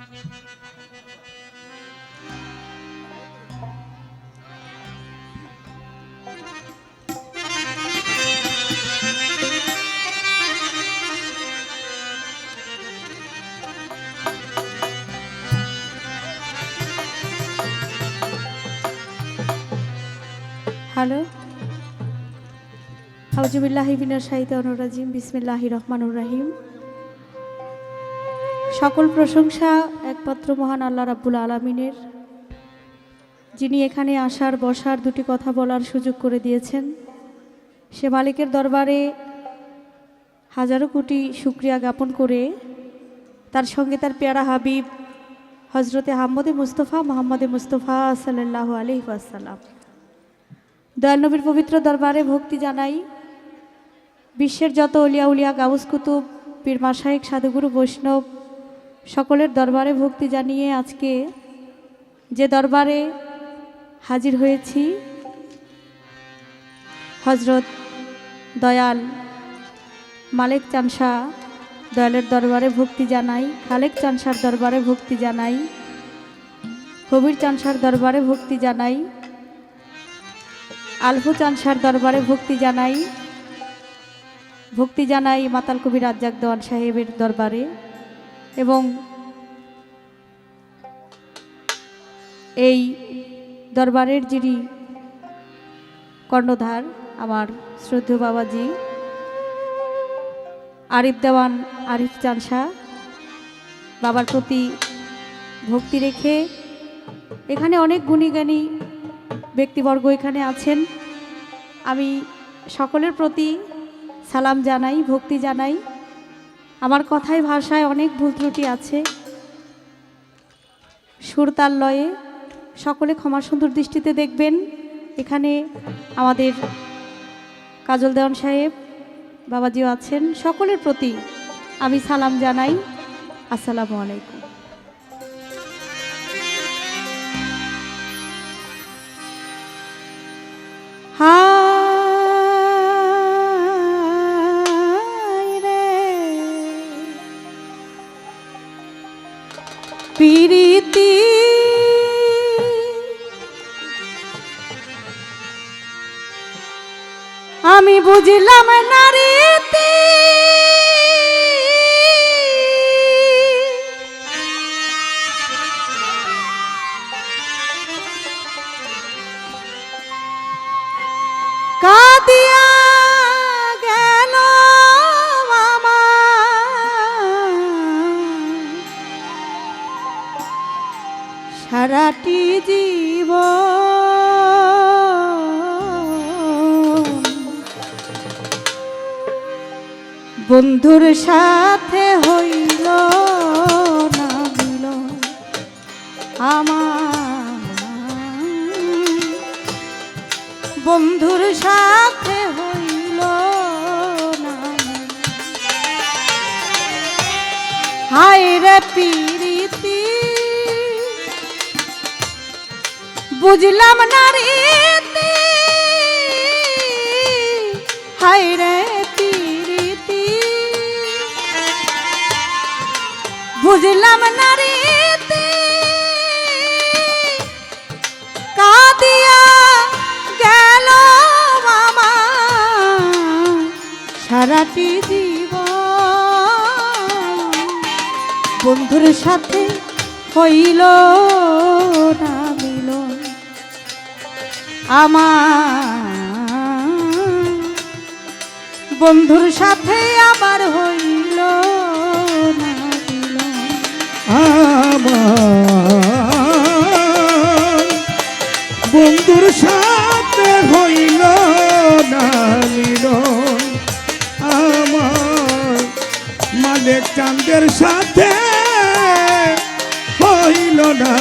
Hello, আউযুবিল্লাহি মিনাশ শাইতানির রাজিম, বিসমিল্লাহির রহমানির রহিম। সকল প্রশংসা একমাত্র মহান আল্লাহ রাব্বুল আলামিনের, যিনি এখানে আসার বসার দুটি কথা বলার সুযোগ করে দিয়েছেন। সে মালিকের দরবারে হাজারো কোটি শুকরিয়া জ্ঞাপন করে তার সঙ্গে তার পেয়ারা হাবিব হজরতে মোহাম্মদে মুস্তফা সাল্লাল্লাহু আলাইহি ওয়াসাল্লাম দয়াল নবীর পবিত্র দরবারে ভক্তি জানাই। বিশ্বের যত অলিয়া উলিয়া গাউস কুতুব পীর মাশায়েখ সাধুগুরু বৈষ্ণব সকলের দরবারে ভক্তি জানিয়ে আজকে যে দরবারে হাজির হয়েছি, হজরত দয়াল মালেক চানশা দয়ালের দরবারে ভক্তি জানাই, খালেক চানশার দরবারে ভক্তি জানাই, কবির চানশার দরবারে ভক্তি জানাই, আলফু চানশার দরবারে ভক্তি জানাই মাতাল কবির রাজ্জাক দেওয়ান সাহেবের দরবারে, এবং এই দরবারের যিনি কর্ণধার আমার শ্রদ্ধেয় বাবাজি আরিফ দেওয়ান আরিফ চানশা, বাবার প্রতি ভক্তি রেখে এখানে অনেক গুণীজ্ঞানী ব্যক্তিবর্গ এখানে আছেন। আমি সকলের প্রতি সালাম জানাই, ভক্তি জানাই। আমার কথায় ভাষায় অনেক ভুল ত্রুটি আছে, সুরতাল লয়ে সকলে ক্ষমা সুন্দর দৃষ্টিতে দেখবেন। এখানে আমাদের কাজল দেওয়ান সাহেব বাবাজিও আছেন, সকলের প্রতি আমি সালাম জানাই। আসসালামু আলাইকুম। প্রীতি আমি বুঝলাম না রীতি, কাঁদিয়া গেল আমার সারাটি জীবন, বন্ধুর সাথে হইল না মিলন আমার, বন্ধুর সাথে হইল না। হায় রে প্রীতি বুঝলাম না রীতি, হায় রে প্রীতি বুঝলাম না রীতি, কাঁদিয়া গেল আমার সারাটি জীবন, বন্ধুর সাথে হইল না মিলন আমার, বন্ধুর সাথে আমার হইল না মিলন আমার, বন্ধুর সাথে হইল না মিলন আমার, মালেক চাঁদের সাথে হইল না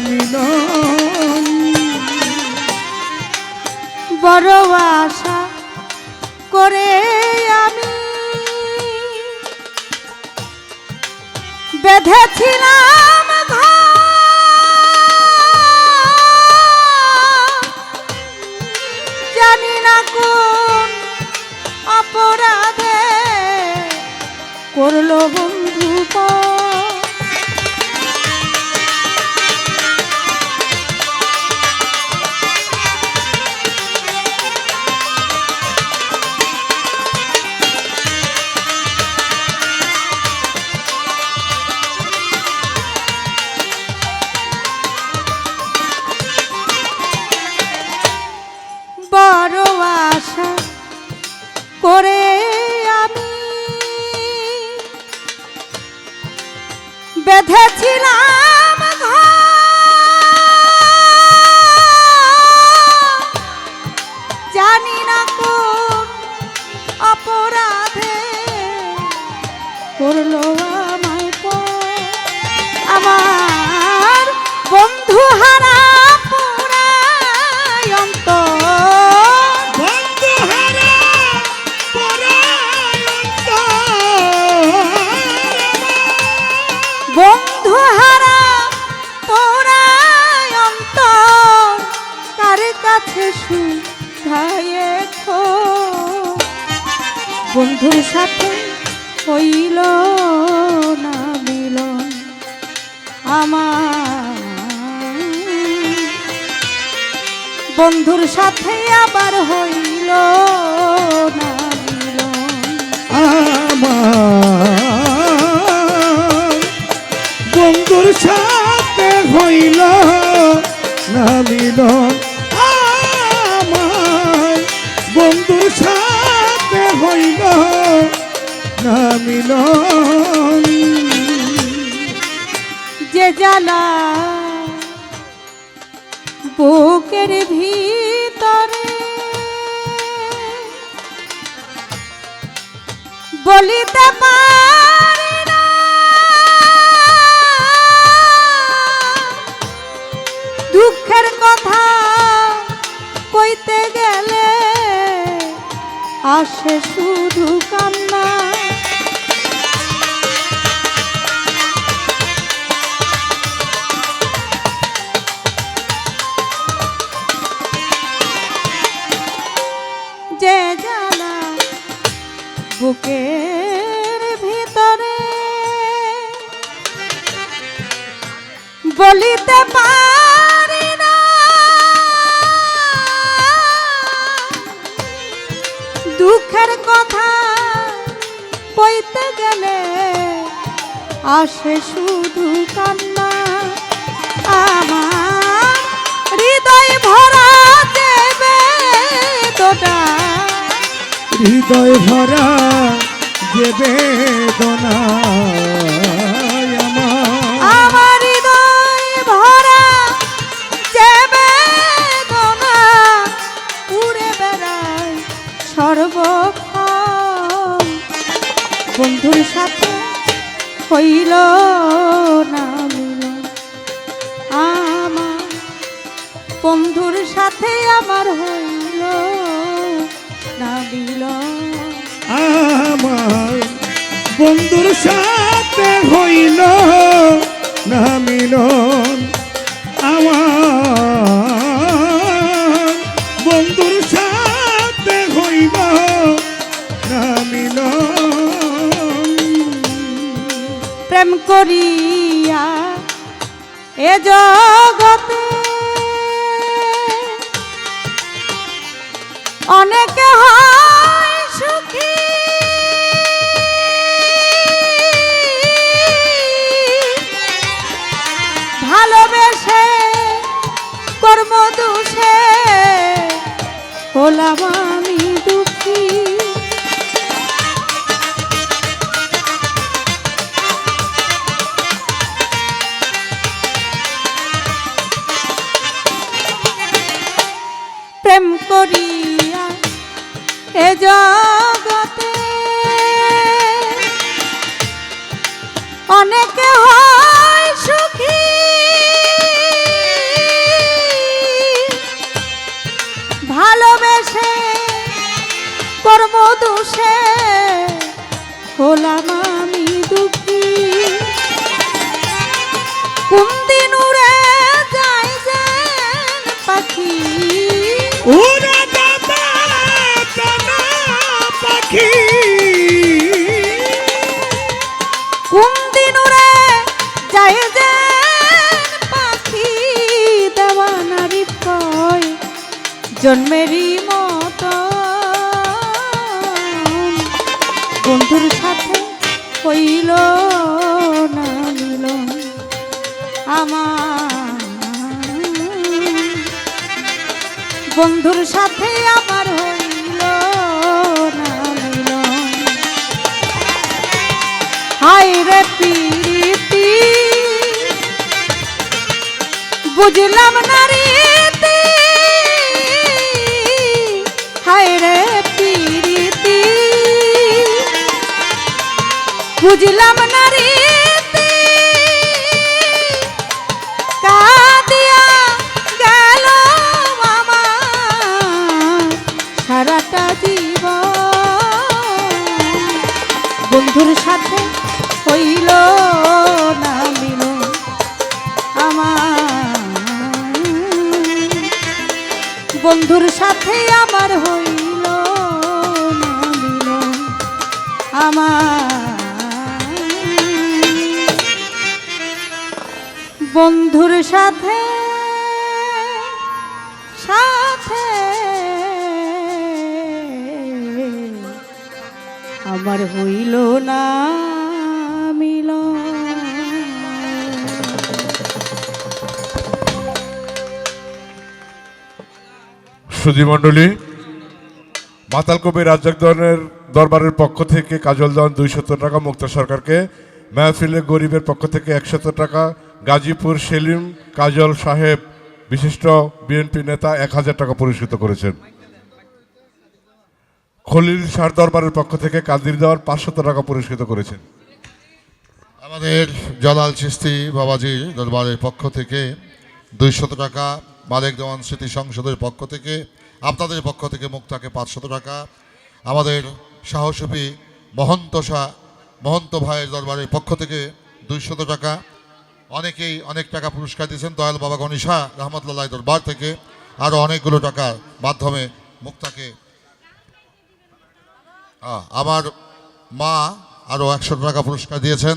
মিলন। বড় আশা করে আমি বেঁধেছিলাম জানি না কোন অপরাধে করলো বন্ধু, বেঁধেছিলাম ঘর, জানি না কোন অপরাধে করলো আমায় পর। আমার বন্ধু হারা পুরায় অন্তর, বন্ধু হারা পরায় বন্ধু হারা পুরায় অন্তর, কার কাছে শুধায়ে খো। বন্ধুর সাথে হইল না মিলন আমার, বন্ধুর সাথে আবার হইল না মিলন। আমার বন্ধুর সাথে হইল না মিলন, আমার বন্ধুর সাথে হইল না মিলন। যে জ্বালা বুকের ভিতরে বলিতে পারি না, দুঃখের কথা কইতে গেলে আসে শুধু কান্না। যে জ্বালা বুকের ভিতরে বলিতে পারি না, দুঃখের কথা কইতে গেলে আসে শুধু কান্না। আমার হৃদয় ভরা যে বেদনা, হৃদয় ভরা যে বেদনা আমার হৃদয় ভরা যে বেদনা, উড়ে বেড়ায় সর্বক্ষণ। বন্ধুর সাথে হইল না মিলন আমার, বন্ধুর সাথে আমার হইল না মিলন। আমার বন্ধুর সাথে হইল না মিলন, আমার বন্ধুর সাথে হইল না মিলন। প্রেম করিয়া এ জগতে অনেকে হয় সুখী, ভালোবেসে কর্ম দোষে হলাম আমি দুঃখী। প্রেম করিয়া এ জগতে অনেকে হয় সুখী, ভালোবেসে কর্ম দোষে হলাম আমি দুঃখী। কোন দিন উড়ে যায় যেন পাখি, উড়ে যাবে টানা পাখি, কোন দিন উড়ে যায় যেন পাখি, দেওয়ানারি কয় জন্মেরই মতো। বন্ধুর সাথে হইল না মিলন আমার, বন্ধুর সাথে আমার হইল না মিলন। হায় রে প্রীতি বুঝলাম না রীতি হায় রে প্রীতি বুঝলাম না রীতি কাঁদিয়া গেল আমার সারাটা জীবন বন্ধুর সাথে হইল না মিলন আমার বন্ধুর সাথে আমার হইল না মিলন আমার বন্ধুর সাথে সাথে আমার হইল না মিলন। সুধীমণ্ডলী, মাতাল কবি রাজ্জাক দরবারের পক্ষ থেকে কাজল দেওয়ান 200 টাকা, মুক্তা সরকারকে মেহফিলে গরিবের পক্ষ থেকে 100 টাকা, গাজীপুর সেলিম কাজল সাহেব বিশিষ্ট বিএনপি নেতা 1000 টাকা পুরস্কৃত করেছেন। খলিল শাহ দরবারের পক্ষ থেকে কাদির দেওয়ার 500 টাকা পুরস্কৃত করেছেন। আমাদের জালাল চিস্তি বাবাজি দরবারের পক্ষ থেকে 200 টাকা, মালিক দেওয়ান স্মৃতি সংসদের পক্ষ থেকে আপনাদের পক্ষ থেকে মুক্তাকে 500 টাকা, আমাদের সাহসী মহন্ত ভাইয়ের দরবারের পক্ষ থেকে 200 টাকা, অনেকেই অনেক টাকা পুরস্কার দিয়েছেন দয়াল বাবা গণিশা রহমতুল্লাহ দরবার থেকে আরও অনেকগুলো টাকার মাধ্যমে মুক্তাকে, আমার মা আরও 100 টাকা পুরস্কার দিয়েছেন।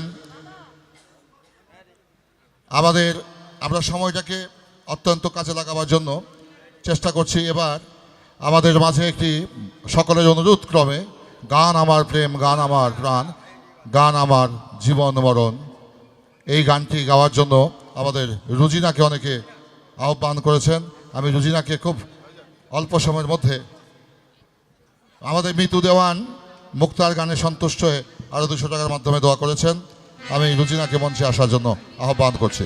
আমরা সময়টাকে অত্যন্ত কাজে লাগাবার জন্য চেষ্টা করছি। এবার আমাদের মাঝে একটি সকলের অনুরোধ ক্রমে গান আমার প্রেম, গান আমার প্রাণ, গান আমার জীবন মরণ, এই গানটি গাওয়ার জন্য আমাদের রুজিনাকে অনেকে আহ্বান করেছেন। আমি রুজিনাকে খুব অল্প সময়ের মধ্যে, আমাদের মিতু দেওয়ান মুক্তার গানে সন্তুষ্ট হয়ে আরও 200 টাকার মাধ্যমে দোয়া করেছেন। আমি রুজিনাকে মঞ্চে আসার জন্য আহ্বান করছি।